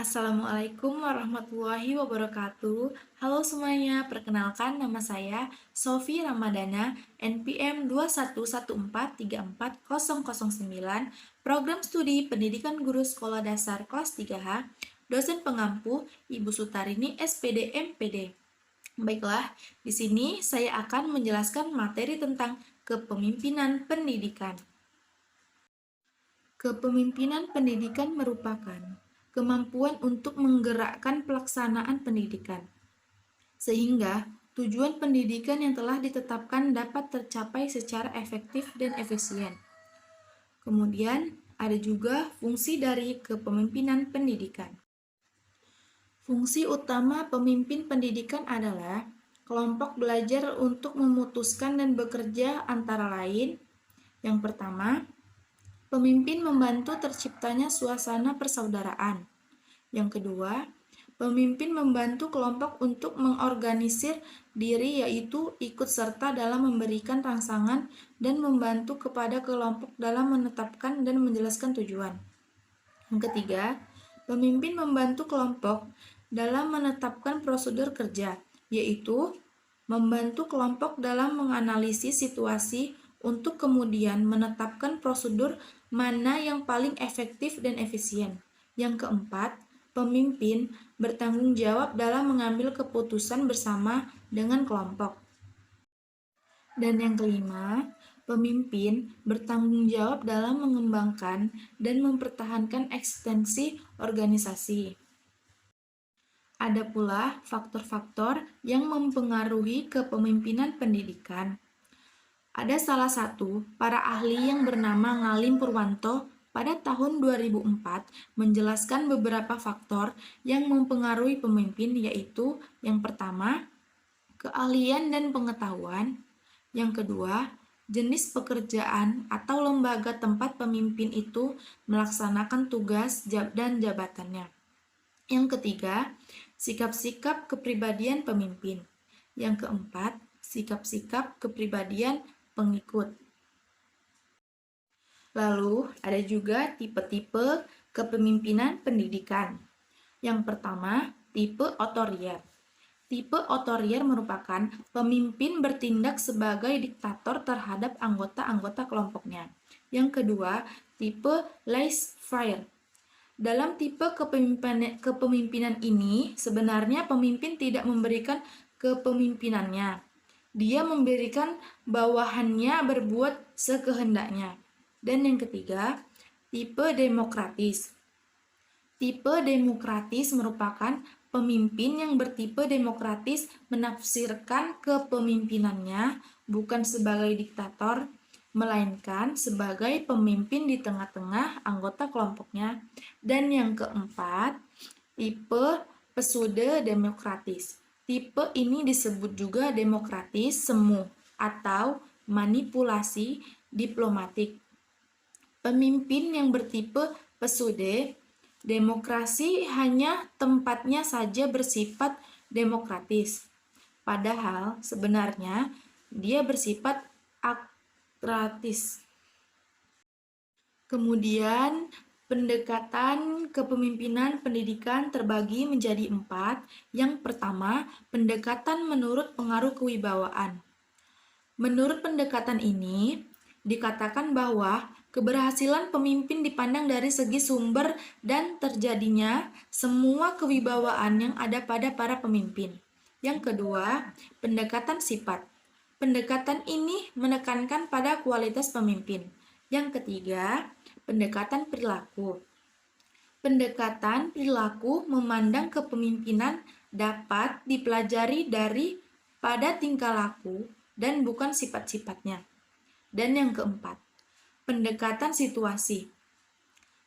Assalamualaikum warahmatullahi wabarakatuh. Halo semuanya, perkenalkan nama saya Sofi Ramadana, NPM 211434009, Program Studi Pendidikan Guru Sekolah Dasar kelas 3H, dosen pengampu Ibu Sutarini SPD MPD. Baiklah, di sini saya akan menjelaskan materi tentang kepemimpinan pendidikan. Kepemimpinan pendidikan merupakan kemampuan untuk menggerakkan pelaksanaan pendidikan, sehingga tujuan pendidikan yang telah ditetapkan dapat tercapai secara efektif dan efisien. Kemudian, ada juga fungsi dari kepemimpinan pendidikan. Fungsi utama pemimpin pendidikan adalah kelompok belajar untuk memutuskan dan bekerja antara lain. Yang pertama, pemimpin membantu terciptanya suasana persaudaraan. Yang kedua, pemimpin membantu kelompok untuk mengorganisir diri, yaitu ikut serta dalam memberikan rangsangan dan membantu kepada kelompok dalam menetapkan dan menjelaskan tujuan. Yang ketiga, pemimpin membantu kelompok dalam menetapkan prosedur kerja, yaitu membantu kelompok dalam menganalisis situasi untuk kemudian menetapkan prosedur mana yang paling efektif dan efisien. Yang keempat, pemimpin bertanggung jawab dalam mengambil keputusan bersama dengan kelompok. Dan yang kelima, pemimpin bertanggung jawab dalam mengembangkan dan mempertahankan eksistensi organisasi. Ada pula faktor-faktor yang mempengaruhi kepemimpinan pendidikan. Ada salah satu para ahli yang bernama Ngalim Purwanto pada tahun 2004 menjelaskan beberapa faktor yang mempengaruhi pemimpin, yaitu yang pertama, keahlian dan pengetahuan. Yang kedua, jenis pekerjaan atau lembaga tempat pemimpin itu melaksanakan tugas dan jabatannya. Yang ketiga, sikap-sikap kepribadian pemimpin. Yang keempat, sikap-sikap kepribadian pengikut. Lalu, ada juga tipe-tipe kepemimpinan pendidikan. Yang pertama, tipe otoriter. Tipe otoriter merupakan pemimpin bertindak sebagai diktator terhadap anggota-anggota kelompoknya. Yang kedua, tipe laissez-faire. Dalam tipe kepemimpinan ini, sebenarnya pemimpin tidak memberikan kepemimpinannya. Dia memberikan bawahannya berbuat sekehendaknya. Dan yang ketiga, tipe demokratis. Tipe demokratis merupakan pemimpin yang bertipe demokratis menafsirkan kepemimpinannya bukan sebagai diktator, melainkan sebagai pemimpin di tengah-tengah anggota kelompoknya. Dan yang keempat, tipe pseudo-demokratis. Tipe ini disebut juga demokratis semu atau manipulasi diplomatik. Pemimpin yang bertipe pseudo demokrasi hanya tempatnya saja bersifat demokratis, padahal sebenarnya dia bersifat akratis. Kemudian, pendekatan kepemimpinan pendidikan terbagi menjadi 4. Yang pertama, pendekatan menurut pengaruh kewibawaan. Menurut pendekatan ini, dikatakan bahwa keberhasilan pemimpin dipandang dari segi sumber dan terjadinya semua kewibawaan yang ada pada para pemimpin. Yang kedua, pendekatan sifat. Pendekatan ini menekankan pada kualitas pemimpin. Yang ketiga, pendekatan perilaku. Pendekatan perilaku memandang kepemimpinan dapat dipelajari dari pada tingkah laku dan bukan sifat-sifatnya. Dan yang keempat, pendekatan situasi.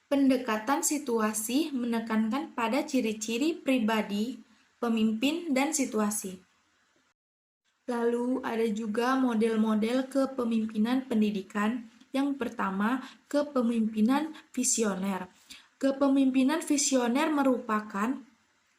Pendekatan situasi menekankan pada ciri-ciri pribadi, pemimpin, dan situasi. Lalu ada juga model-model kepemimpinan pendidikan. Yang pertama, kepemimpinan visioner. Kepemimpinan visioner merupakan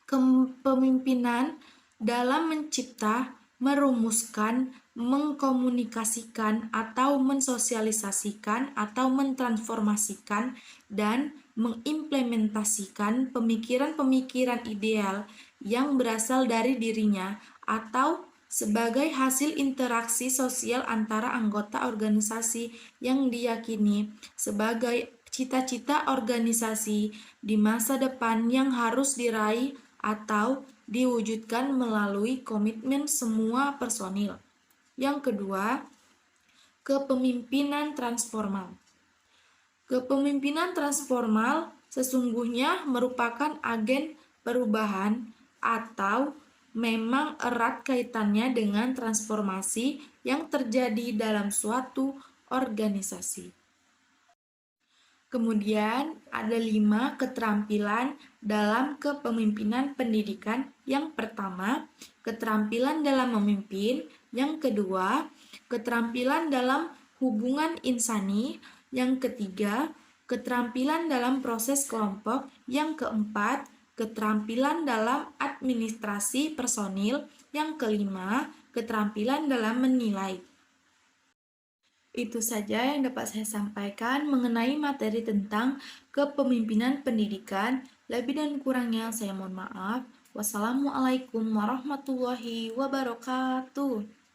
kepemimpinan dalam mencipta, merumuskan, mengkomunikasikan atau mensosialisasikan atau mentransformasikan dan mengimplementasikan pemikiran-pemikiran ideal yang berasal dari dirinya atau sebagai hasil interaksi sosial antara anggota organisasi yang diyakini sebagai cita-cita organisasi di masa depan yang harus diraih atau diwujudkan melalui komitmen semua personil. Yang kedua, kepemimpinan transformal. Kepemimpinan transformal sesungguhnya merupakan agen perubahan atau memang erat kaitannya dengan transformasi yang terjadi dalam suatu organisasi. Kemudian ada 5 keterampilan dalam kepemimpinan pendidikan. Yang pertama, keterampilan dalam memimpin. Yang kedua, keterampilan dalam hubungan insani. Yang ketiga, keterampilan dalam proses kelompok. Yang keempat, keterampilan dalam administrasi personil. Yang kelima, keterampilan dalam menilai. Itu saja yang dapat saya sampaikan mengenai materi tentang kepemimpinan pendidikan. Lebih dan kurangnya saya mohon maaf. Wassalamualaikum warahmatullahi wabarakatuh.